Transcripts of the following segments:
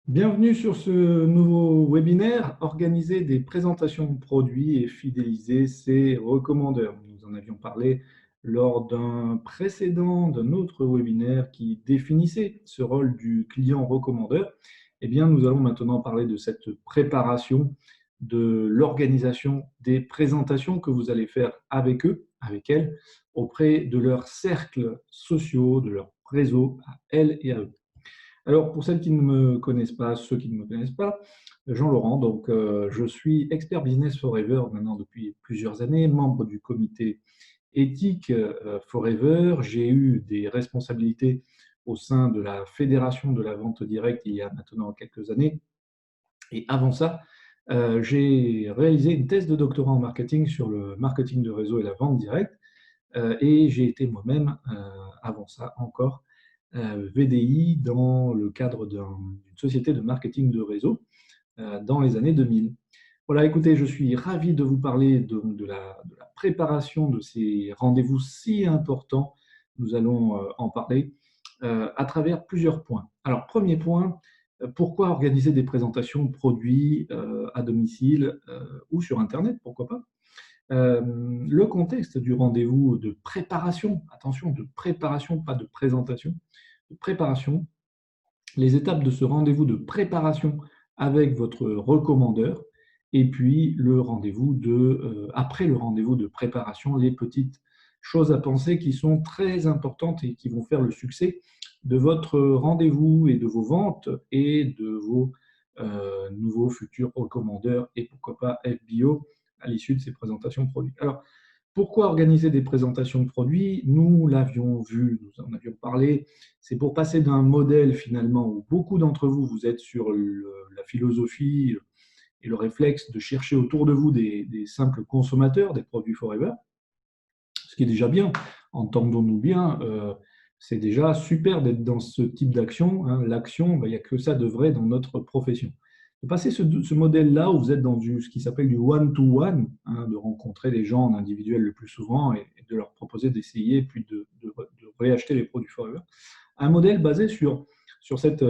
Bienvenue sur ce nouveau webinaire, organiser des présentations de produits et fidéliser ses recommandeurs. Nous en avions parlé lors d'un autre webinaire qui définissait ce rôle du client recommandeur. Eh bien, nous allons maintenant parler de cette préparation, de l'organisation des présentations que vous allez faire avec eux, avec elles, auprès de leurs cercles sociaux, de leur réseau, à elles et à eux. Alors, pour celles qui ne me connaissent pas, ceux qui ne me connaissent pas, Jean-Laurent, donc je suis expert business Forever maintenant depuis plusieurs années, membre du comité éthique Forever. J'ai eu des responsabilités au sein de la fédération de la vente directe il y a maintenant quelques années. Et avant ça, j'ai réalisé une thèse de doctorat en marketing sur le marketing de réseau et la vente directe. Et j'ai été moi-même, avant ça encore, VDI dans le cadre d'une société de marketing de réseau dans les années 2000. Voilà, écoutez, je suis ravi de vous parler de la préparation de ces rendez-vous si importants. Nous allons en parler à travers plusieurs points. Alors, premier point, pourquoi organiser des présentations de produits à domicile ou sur Internet, pourquoi pas? Le contexte du rendez-vous de préparation, attention, de préparation, pas de présentation, de préparation, les étapes de ce rendez-vous de préparation avec votre recommandeur, et puis le rendez-vous après le rendez-vous de préparation, les petites choses à penser qui sont très importantes et qui vont faire le succès de votre rendez-vous et de vos ventes et de vos nouveaux futurs recommandeurs et pourquoi pas FBO à l'issue de ces présentations de produits. Alors, pourquoi organiser des présentations de produits? Nous l'avions vu, nous en avions parlé, c'est pour passer d'un modèle finalement où beaucoup d'entre vous, vous êtes sur la philosophie et le réflexe de chercher autour de vous des simples consommateurs des produits Forever, ce qui est déjà bien, entendons-nous bien, c'est déjà super d'être dans ce type d'action, hein. L'action, ben, il n'y a que ça de vrai dans notre profession. De passer ce modèle-là où vous êtes dans ce qui s'appelle du one-to-one, hein, de rencontrer les gens en individuel le plus souvent et de leur proposer d'essayer puis de réacheter les produits Forever. Un modèle basé sur, cette,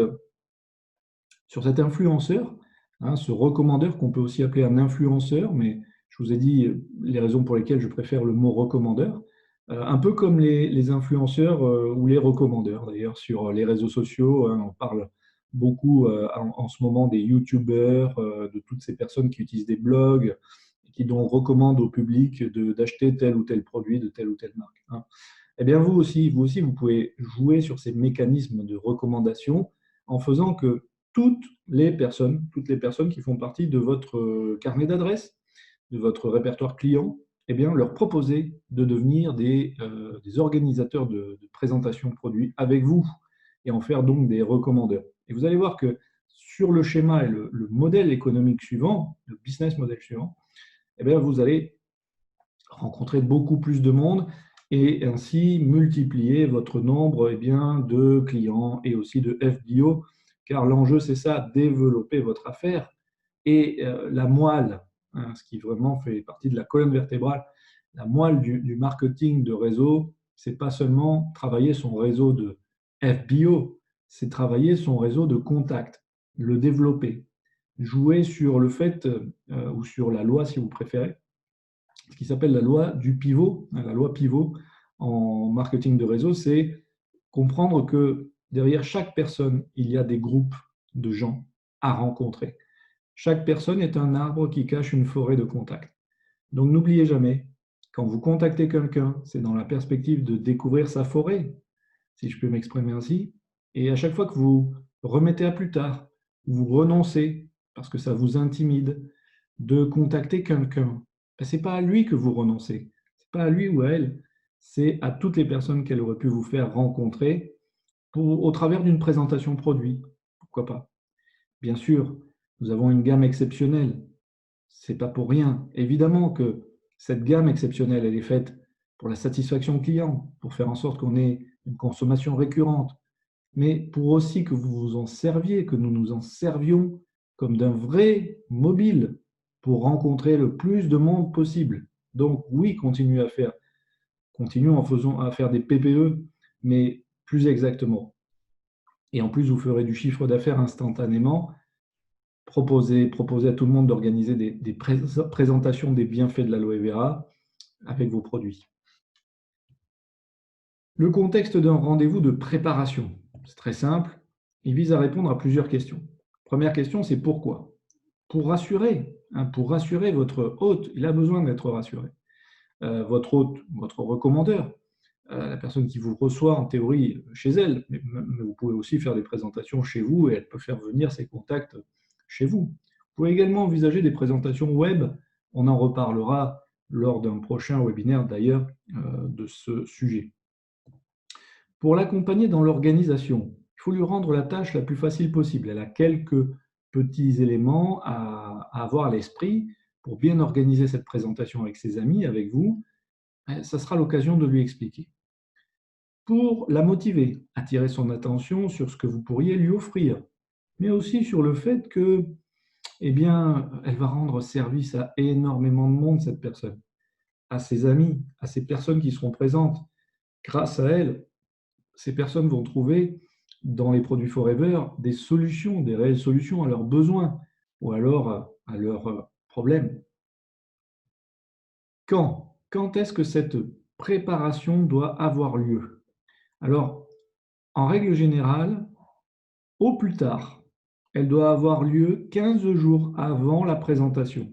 sur cet influenceur, hein, ce recommandeur qu'on peut aussi appeler un influenceur, mais je vous ai dit les raisons pour lesquelles je préfère le mot recommandeur. Un peu comme les influenceurs ou les recommandeurs d'ailleurs sur les réseaux sociaux, hein, on parle beaucoup en ce moment des youtubeurs, de toutes ces personnes qui utilisent des blogs, qui donc recommandent au public d'acheter tel ou tel produit de telle ou telle marque, hein. Eh bien, vous pouvez jouer sur ces mécanismes de recommandation en faisant que toutes les personnes qui font partie de votre carnet d'adresses, de votre répertoire client, eh bien, leur proposer de devenir des organisateurs de présentation de produits avec vous et en faire donc des recommandeurs. Et vous allez voir que sur le schéma et le modèle économique suivant, le business model suivant, eh bien, vous allez rencontrer beaucoup plus de monde et ainsi multiplier votre nombre de clients et aussi de FBO, car l'enjeu c'est ça, développer votre affaire. Et la moelle, hein, ce qui vraiment fait partie de la colonne vertébrale, la moelle du marketing de réseau, c'est pas seulement travailler son réseau de FBO, c'est travailler son réseau de contacts, le développer, jouer sur le fait, ou sur la loi si vous préférez, ce qui s'appelle la loi du pivot. La loi pivot en marketing de réseau, c'est comprendre que derrière chaque personne, il y a des groupes de gens à rencontrer. Chaque personne est un arbre qui cache une forêt de contacts. Donc n'oubliez jamais, quand vous contactez quelqu'un, c'est dans la perspective de découvrir sa forêt, si je peux m'exprimer ainsi. Et à chaque fois que vous remettez à plus tard, vous renoncez parce que ça vous intimide de contacter quelqu'un, ben, ce n'est pas à lui que vous renoncez, ce n'est pas à lui ou à elle, c'est à toutes les personnes qu'elle aurait pu vous faire rencontrer au travers d'une présentation produit. Pourquoi pas? Bien sûr, nous avons une gamme exceptionnelle. C'est pas pour rien. Évidemment que cette gamme exceptionnelle, elle est faite pour la satisfaction client, pour faire en sorte qu'on ait une consommation récurrente, mais pour aussi que vous vous en serviez, que nous nous en servions comme d'un vrai mobile pour rencontrer le plus de monde possible. Donc oui, continuons à faire des PPE, mais plus exactement, Et en plus, vous ferez du chiffre d'affaires instantanément. Proposez à tout le monde d'organiser des présentations des bienfaits de l'aloe vera avec vos produits. Le contexte d'un rendez-vous de préparation, c'est très simple. Il vise à répondre à plusieurs questions. Première question, c'est pourquoi? Pour rassurer, hein, pour rassurer votre hôte, il a besoin d'être rassuré. Votre hôte, votre recommandeur, la personne qui vous reçoit en théorie chez elle, mais vous pouvez aussi faire des présentations chez vous et elle peut faire venir ses contacts chez vous. Vous pouvez également envisager des présentations web, on en reparlera lors d'un prochain webinaire d'ailleurs de ce sujet. Pour l'accompagner dans l'organisation, il faut lui rendre la tâche la plus facile possible. Elle a quelques petits éléments à avoir à l'esprit pour bien organiser cette présentation avec ses amis, avec vous. Ça sera l'occasion de lui expliquer. Pour la motiver, attirer son attention sur ce que vous pourriez lui offrir, mais aussi sur le fait que, eh bien, elle va rendre service à énormément de monde, cette personne, à ses amis, à ces personnes qui seront présentes. Grâce à elle, ces personnes vont trouver dans les produits Forever des solutions, des réelles solutions à leurs besoins ou alors à leurs problèmes. Quand est-ce que cette préparation doit avoir lieu? Alors, en règle générale, au plus tard, elle doit avoir lieu 15 jours avant la présentation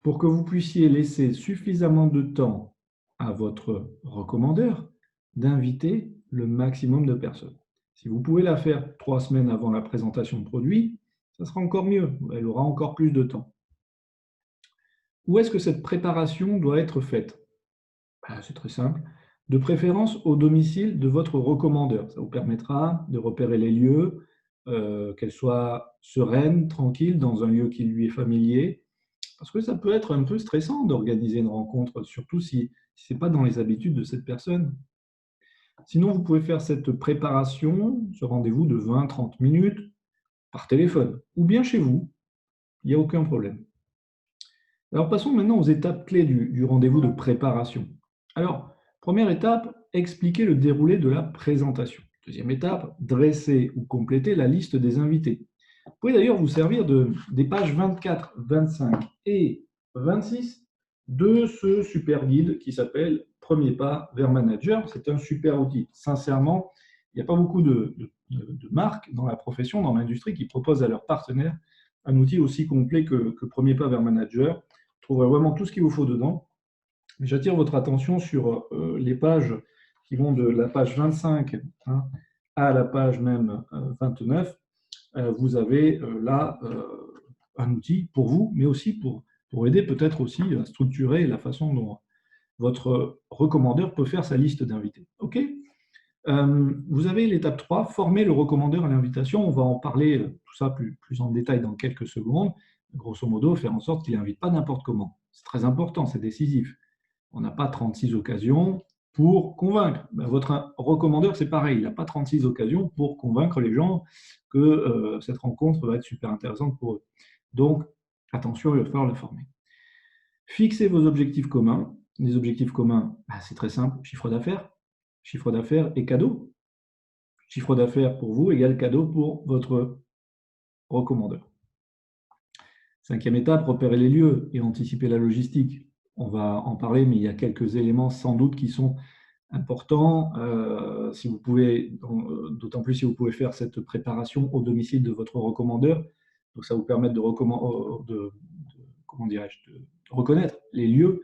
pour que vous puissiez laisser suffisamment de temps à votre recommandeur d'inviter le maximum de personnes. Si vous pouvez la faire 3 semaines avant la présentation de produit, ça sera encore mieux, elle aura encore plus de temps. Où est-ce que cette préparation doit être faite? C'est très simple. De préférence au domicile de votre recommandeur. Ça vous permettra de repérer les lieux, qu'elle soit sereine, tranquille, dans un lieu qui lui est familier. Parce que ça peut être un peu stressant d'organiser une rencontre, surtout si ce n'est pas dans les habitudes de cette personne. Sinon, vous pouvez faire cette préparation, ce rendez-vous de 20-30 minutes par téléphone ou bien chez vous. Il n'y a aucun problème. Alors, passons maintenant aux étapes clés du rendez-vous de préparation. Alors, première étape, expliquer le déroulé de la présentation. Deuxième étape, dresser ou compléter la liste des invités. Vous pouvez d'ailleurs vous servir des pages 24, 25 et 26 de ce super guide qui s'appelle Premier pas vers manager. C'est un super outil. Sincèrement, il n'y a pas beaucoup de marques dans la profession, dans l'industrie, qui proposent à leurs partenaires un outil aussi complet que Premier pas vers manager. Vous trouverez vraiment tout ce qu'il vous faut dedans. Mais j'attire votre attention sur les pages qui vont de la page 25 à la page même 29. Vous avez là un outil pour vous, mais aussi pour aider peut-être aussi à structurer la façon dont votre recommandeur peut faire sa liste d'invités. OK. Vous avez l'étape 3, former le recommandeur à l'invitation. On va en parler tout ça plus en détail dans quelques secondes. Grosso modo, faire en sorte qu'il n'invite pas n'importe comment. C'est très important, c'est décisif. On n'a pas 36 occasions pour convaincre. Votre recommandeur, c'est pareil, il n'a pas 36 occasions pour convaincre les gens que cette rencontre va être super intéressante pour eux. Donc, attention, il va falloir le former. Fixez vos objectifs communs. Les objectifs communs, c'est très simple, chiffre d'affaires. Chiffre d'affaires et cadeau. Chiffre d'affaires pour vous égale cadeau pour votre recommandeur. Cinquième étape, repérer les lieux et anticiper la logistique. On va en parler, mais il y a quelques éléments sans doute qui sont importants. Si vous pouvez, d'autant plus si vous pouvez faire cette préparation au domicile de votre recommandeur. Donc ça vous permet de reconnaître les lieux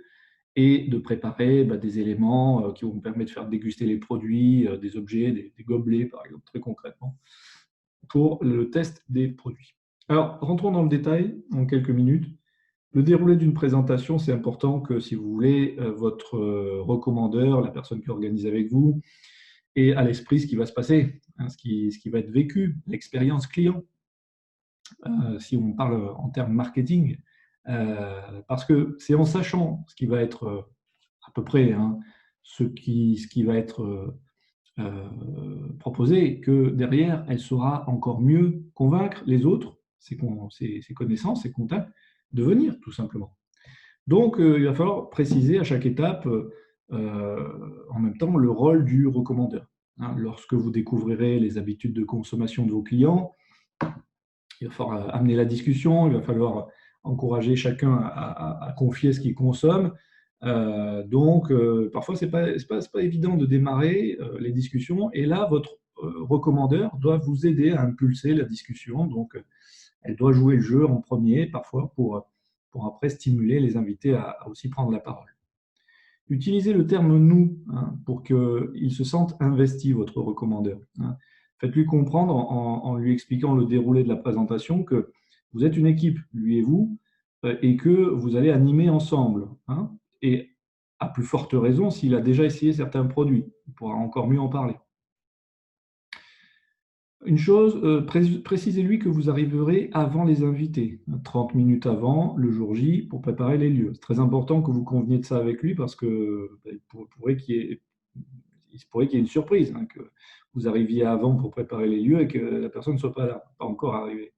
et de préparer des éléments qui vont vous permettre de faire déguster les produits, des objets, des gobelets par exemple, très concrètement, pour le test des produits. Alors, rentrons dans le détail en quelques minutes. Le déroulé d'une présentation, c'est important que si vous voulez, votre recommandeur, la personne qui organise avec vous, ait à l'esprit ce qui va se passer, ce qui va être vécu, l'expérience client, si on parle en termes marketing, parce que c'est en sachant ce qui va être à peu près ce qui va être proposé que derrière, elle saura encore mieux convaincre les autres, ses connaissances, ses contacts, de venir, tout simplement. Donc, il va falloir préciser à chaque étape, en même temps, le rôle du recommandeur. hein. Lorsque vous découvrirez les habitudes de consommation de vos clients, il va falloir amener la discussion, il va falloir encourager chacun à confier ce qu'il consomme. Parfois, ce n'est pas évident de démarrer les discussions. Et là, votre recommandeur doit vous aider à impulser la discussion. Donc, elle doit jouer le jeu en premier, parfois, pour après stimuler les invités à aussi prendre la parole. Utilisez le terme «nous», hein, pour qu'il se sente investi, votre recommandeur, hein. Faites-lui comprendre en lui expliquant le déroulé de la présentation que vous êtes une équipe, lui et vous, et que vous allez animer ensemble, hein. Et à plus forte raison s'il a déjà essayé certains produits, il pourra encore mieux en parler. Une chose, précisez-lui que vous arriverez avant les invités, 30 minutes avant, le jour J, pour préparer les lieux. C'est très important que vous conveniez de ça avec lui parce que il se pourrait qu'il y ait une surprise, hein, que vous arriviez avant pour préparer les lieux et que la personne ne soit pas là, pas encore arrivée.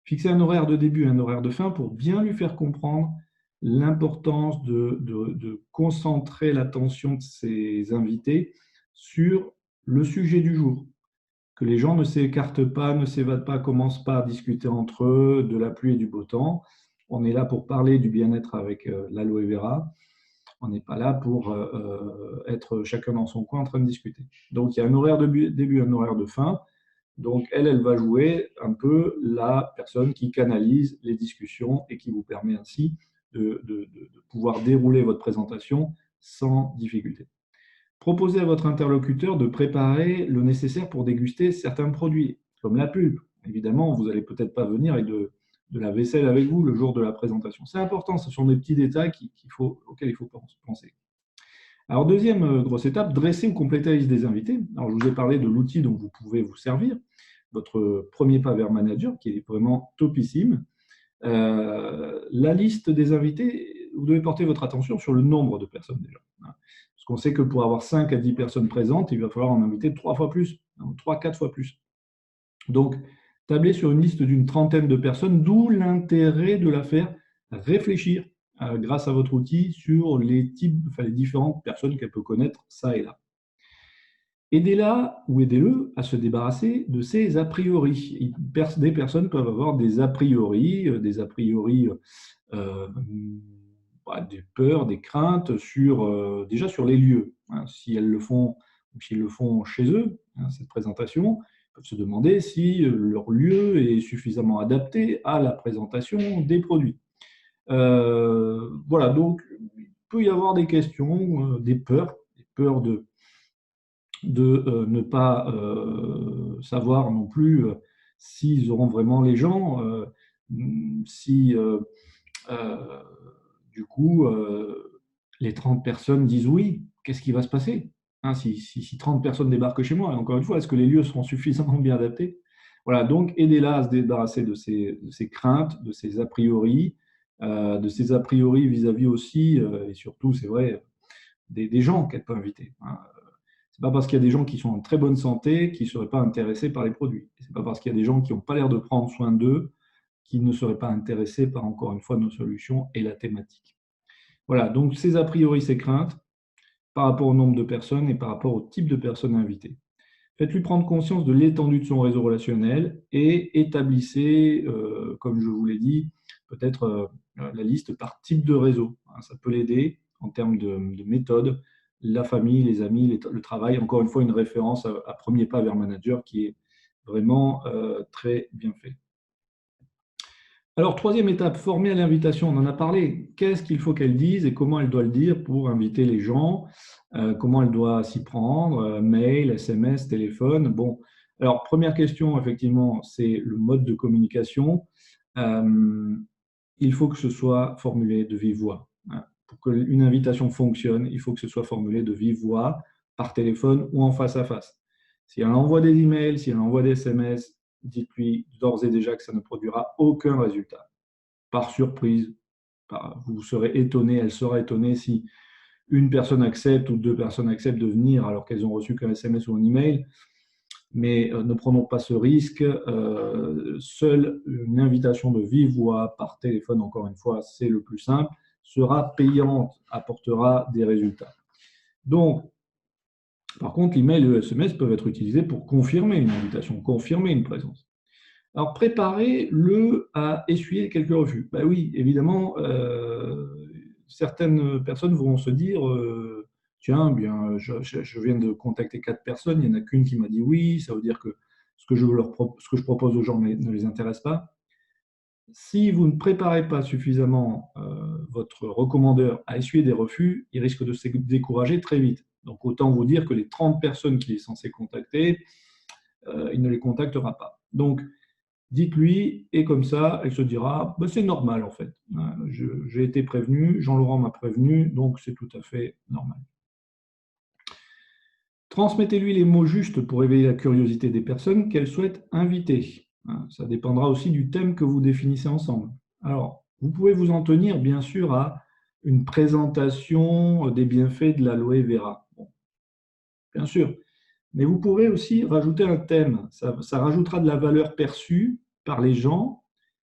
Fixez un horaire de début et un horaire de fin pour bien lui faire comprendre l'importance de concentrer l'attention de ses invités sur le sujet du jour, que les gens ne s'écartent pas, ne s'évadent pas, commencent pas à discuter entre eux de la pluie et du beau temps. On est là pour parler du bien-être avec l'aloe vera. On n'est pas là pour être chacun dans son coin en train de discuter. Donc, il y a un horaire de début, un horaire de fin. Donc, elle va jouer un peu la personne qui canalise les discussions et qui vous permet ainsi de pouvoir dérouler votre présentation sans difficulté. Proposez à votre interlocuteur de préparer le nécessaire pour déguster certains produits, comme la pulpe. Évidemment, vous n'allez peut-être pas venir avec de la vaisselle avec vous le jour de la présentation. C'est important, ce sont des petits détails auxquels il faut penser. Alors, deuxième grosse étape, dresser ou compléter la liste des invités. Alors, je vous ai parlé de l'outil dont vous pouvez vous servir, votre premier pas vers manager, qui est vraiment topissime. La liste des invités, vous devez porter votre attention sur le nombre de personnes déjà. Parce qu'on sait que pour avoir 5 à 10 personnes présentes, il va falloir en inviter 3 fois plus, 3-4 fois plus. Donc, tablez sur une liste d'une trentaine de personnes, d'où l'intérêt de la faire réfléchir grâce à votre outil sur les différentes personnes qu'elle peut connaître ça et là. Aidez-la ou aidez-le à se débarrasser de ses a priori. Des personnes peuvent avoir des a priori, des peurs, des craintes déjà sur les lieux, hein. Si elles le font ou s'ils le font chez eux, hein, cette présentation, ils peuvent se demander si leur lieu est suffisamment adapté à la présentation des produits. Voilà, donc il peut y avoir des questions, des peurs de ne pas savoir non plus s'ils auront vraiment les gens, si du coup les 30 personnes disent oui, qu'est-ce qui va se passer, hein, si 30 personnes débarquent chez moi, et encore une fois, est-ce que les lieux seront suffisamment bien adaptés? Voilà, donc aidez-la à se débarrasser de ces craintes, de ces a priori, vis-à-vis aussi, et surtout, c'est vrai, des gens qu'elle peut inviter, hein. Ce n'est pas parce qu'il y a des gens qui sont en très bonne santé qui ne seraient pas intéressés par les produits. Ce n'est pas parce qu'il y a des gens qui n'ont pas l'air de prendre soin d'eux qui ne seraient pas intéressés par, encore une fois, nos solutions et la thématique. Voilà, donc ces a priori, ces craintes, par rapport au nombre de personnes et par rapport au type de personnes invitées. Faites-lui prendre conscience de l'étendue de son réseau relationnel et établissez, comme je vous l'ai dit, peut-être la liste par type de réseau. Ça peut l'aider en termes de méthode, la famille, les amis, le travail. Encore une fois, une référence à premier pas vers manager qui est vraiment très bien fait. Alors, troisième étape, former à l'invitation. On en a parlé. Qu'est-ce qu'il faut qu'elle dise et comment elle doit le dire pour inviter les gens? Comment elle doit s'y prendre? Mail, SMS, téléphone. Bon, alors, première question, effectivement, c'est le mode de communication. Il faut que ce soit formulé de vive voix, hein. Pour qu'une invitation fonctionne, il faut que ce soit formulé de vive voix, par téléphone ou en face à face. Si elle envoie des emails, si elle envoie des SMS, dites-lui d'ores et déjà que ça ne produira aucun résultat. Par surprise, vous serez étonné, elle sera étonnée si une personne accepte ou deux personnes acceptent de venir alors qu'elles ont reçu qu'un SMS ou un email. Mais ne prenons pas ce risque. Seule une invitation de vive voix par téléphone, encore une fois, c'est le plus simple, sera payante, apportera des résultats. Donc, Par contre, l'email et le SMS peuvent être utilisés pour confirmer une invitation, confirmer une présence. Alors, préparez-le à essuyer quelques refus. Ben oui, évidemment, certaines personnes vont se dire tiens, bien, je viens de contacter 4 personnes, il n'y en a qu'une qui m'a dit oui, ça veut dire que ce que je propose aux gens ne les intéresse pas. Si vous ne préparez pas suffisamment votre recommandeur à essuyer des refus, il risque de se décourager très vite. Donc, autant vous dire que les 30 personnes qu'il est censé contacter, il ne les contactera pas. Donc, dites-lui, et comme ça, elle se dira, bah, c'est normal en fait. J'ai été prévenu, Jean-Laurent m'a prévenu, donc c'est tout à fait normal. Transmettez-lui les mots justes pour éveiller la curiosité des personnes qu'elle souhaite inviter. Ça dépendra aussi du thème que vous définissez ensemble. Alors, vous pouvez vous en tenir, bien sûr, à une présentation des bienfaits de l'aloe vera. Bon, bien sûr, mais vous pourrez aussi rajouter un thème. Ça rajoutera de la valeur perçue par les gens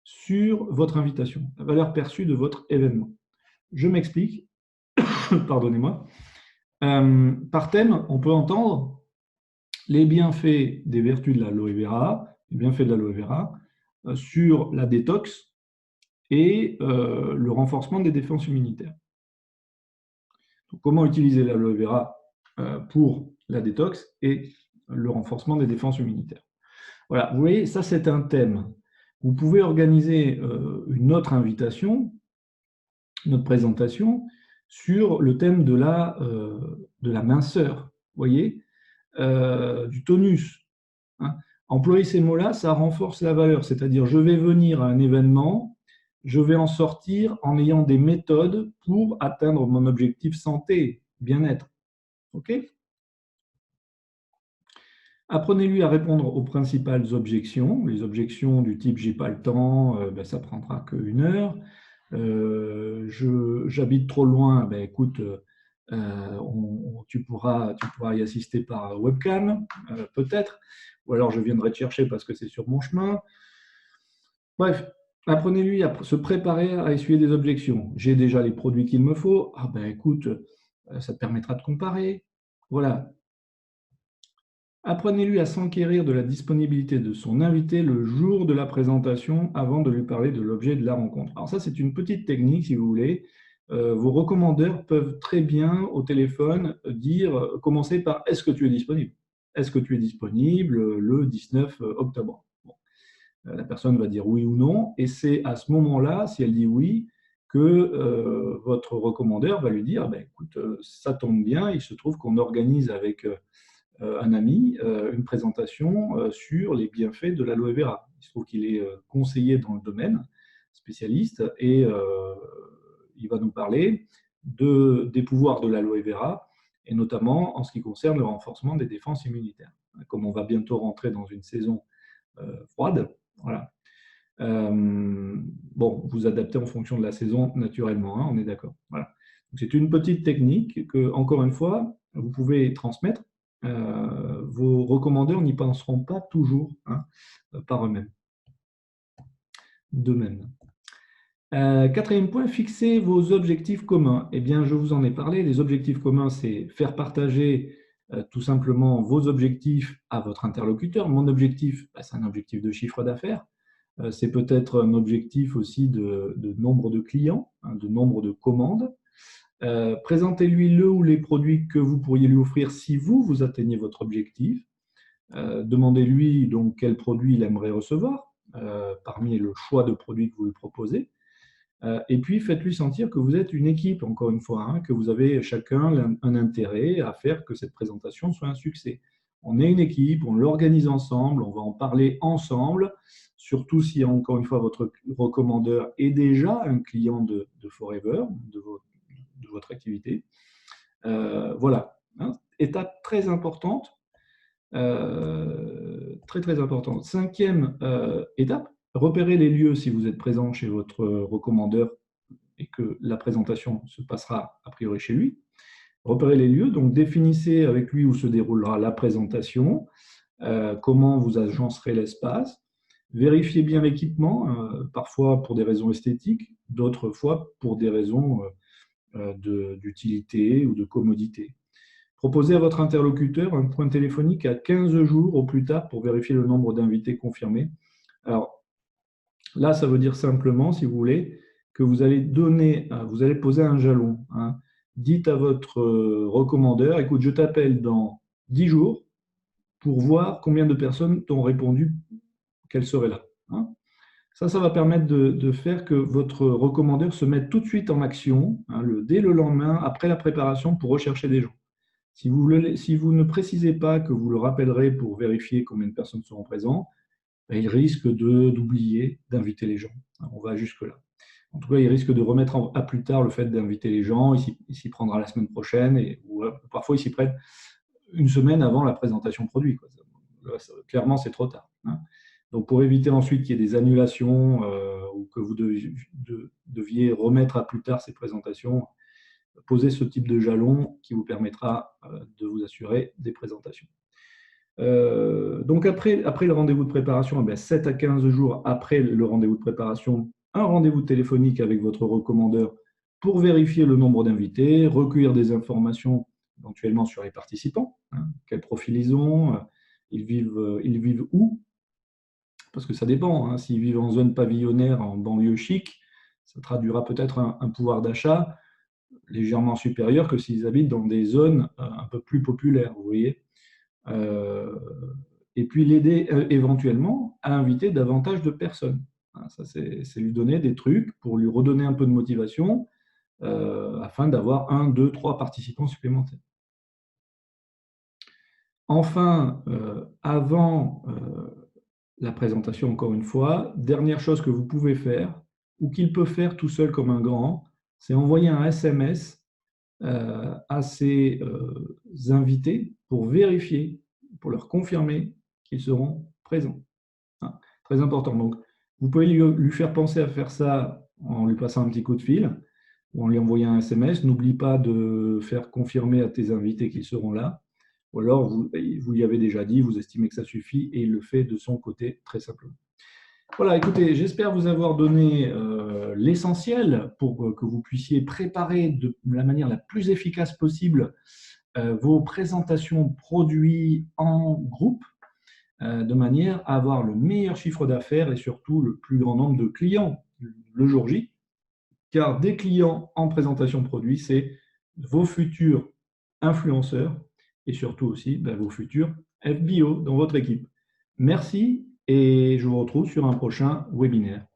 sur votre invitation, la valeur perçue de votre événement. Je m'explique, pardonnez-moi. Par thème, on peut entendre les bienfaits des vertus de l'aloe vera, les bienfaits de l'aloe vera sur la détox et le renforcement des défenses immunitaires. Donc, comment utiliser l'aloe vera pour la détox et le renforcement des défenses immunitaires. Voilà, vous voyez, ça c'est un thème. Vous pouvez organiser une autre invitation, notre présentation sur le thème de la minceur, vous voyez, du tonus. Hein. Employer ces mots-là, ça renforce la valeur, c'est-à-dire je vais venir à un événement, je vais en sortir en ayant des méthodes pour atteindre mon objectif santé, bien-être. OK ? Apprenez-lui à répondre aux principales objections. Les objections du type j'ai pas le temps, ben, ça prendra qu'une heure. J'habite trop loin, ben, écoute, tu pourras y assister par webcam, peut-être, ou alors je viendrai te chercher parce que c'est sur mon chemin. Bref, apprenez-lui à se préparer à essuyer des objections. J'ai déjà les produits qu'il me faut. Ah ben écoute, ça te permettra de comparer. Voilà. Apprenez-lui à s'enquérir de la disponibilité de son invité le jour de la présentation avant de lui parler de l'objet de la rencontre. Alors ça, c'est une petite technique, si vous voulez. Vos recommandeurs peuvent très bien, au téléphone, commencer par « Est-ce que tu es disponible ?» Est-ce que tu es disponible le 19 octobre? Bon. La personne va dire oui ou non, et c'est à ce moment-là, si elle dit oui, que votre recommandeur va lui dire ben, « Écoute, ça tombe bien, il se trouve qu'on organise avec… un ami une présentation sur les bienfaits de l'aloe vera. Il se trouve qu'il est conseiller dans le domaine, spécialiste, et il va nous parler des pouvoirs de l'aloe vera, et notamment en ce qui concerne le renforcement des défenses immunitaires. Comme on va bientôt rentrer dans une saison froide, voilà. Bon, vous adaptez en fonction de la saison naturellement, hein, on est d'accord. Voilà. C'est une petite technique que, encore une fois, vous pouvez transmettre. Vos recommandeurs n'y penseront pas toujours hein, par eux-mêmes. D'eux-mêmes. Quatrième point, fixez vos objectifs communs. Eh bien, je vous en ai parlé. Les objectifs communs, c'est faire partager tout simplement vos objectifs à votre interlocuteur. Mon objectif, c'est un objectif de chiffre d'affaires. C'est peut-être un objectif aussi de nombre de clients, hein, de nombre de commandes. Présentez-lui le ou les produits que vous pourriez lui offrir si vous atteignez votre objectif. Demandez-lui donc quel produit il aimerait recevoir parmi le choix de produits que vous lui proposez. Et puis faites-lui sentir que vous êtes une équipe, encore une fois, hein, que vous avez chacun un intérêt à faire que cette présentation soit un succès. On est une équipe, on l'organise ensemble, on va en parler ensemble, surtout si, encore une fois, votre recommandeur est déjà un client de Forever, de votre activité. Voilà, hein, étape très importante. Très importante. Cinquième étape, repérez les lieux si vous êtes présent chez votre recommandeur et que la présentation se passera a priori chez lui. Repérez les lieux, donc définissez avec lui où se déroulera la présentation, comment vous agencerez l'espace, vérifiez bien l'équipement, parfois pour des raisons esthétiques, d'autres fois pour des raisons d'utilité ou de commodité. Proposez à votre interlocuteur un point téléphonique à 15 jours au plus tard pour vérifier le nombre d'invités confirmés. Alors là, ça veut dire simplement, si vous voulez, que vous allez poser un jalon, hein. Dites à votre recommandeur, écoute, je t'appelle dans 10 jours pour voir combien de personnes t'ont répondu qu'elles seraient là, hein. Ça va permettre de faire que votre recommandeur se mette tout de suite en action, hein, dès le lendemain, après la préparation, pour rechercher des gens. Si vous ne précisez pas que vous le rappellerez pour vérifier combien de personnes seront présentes, ben, il risque d'oublier d'inviter les gens. On va jusque-là. En tout cas, il risque de remettre à plus tard le fait d'inviter les gens. Il s'y prendra la semaine prochaine, ou parfois il s'y prête une semaine avant la présentation produit, quoi. Clairement, c'est trop tard, hein. Donc, pour éviter ensuite qu'il y ait des annulations ou que vous deviez remettre à plus tard ces présentations, posez ce type de jalon qui vous permettra de vous assurer des présentations. Donc, après le rendez-vous de préparation, 7 à 15 jours après le rendez-vous de préparation, un rendez-vous téléphonique avec votre recommandeur pour vérifier le nombre d'invités, recueillir des informations éventuellement sur les participants, hein, quel profil ils ont, ils vivent où, parce que ça dépend, hein, s'ils vivent en zone pavillonnaire, en banlieue chic, ça traduira peut-être un pouvoir d'achat légèrement supérieur que s'ils habitent dans des zones un peu plus populaires, vous voyez. Et puis l'aider éventuellement à inviter davantage de personnes. Ça, c'est lui donner des trucs pour lui redonner un peu de motivation afin d'avoir 1, 2, 3 participants supplémentaires. Enfin, avant la présentation, encore une fois, dernière chose que vous pouvez faire, ou qu'il peut faire tout seul comme un grand, c'est envoyer un SMS à ces invités pour vérifier, pour leur confirmer qu'ils seront présents, hein. Très important. Donc, vous pouvez lui faire penser à faire ça en lui passant un petit coup de fil ou en lui envoyant un SMS. N'oublie pas de faire confirmer à tes invités qu'ils seront là. Ou alors, vous lui avez déjà dit, vous estimez que ça suffit et il le fait de son côté, très simplement. Voilà, écoutez, j'espère vous avoir donné l'essentiel pour que vous puissiez préparer de la manière la plus efficace possible vos présentations produits en groupe, de manière à avoir le meilleur chiffre d'affaires et surtout le plus grand nombre de clients le jour J. Car des clients en présentation produit, c'est vos futurs influenceurs et surtout aussi vos futurs FBO dans votre équipe. Merci et je vous retrouve sur un prochain webinaire.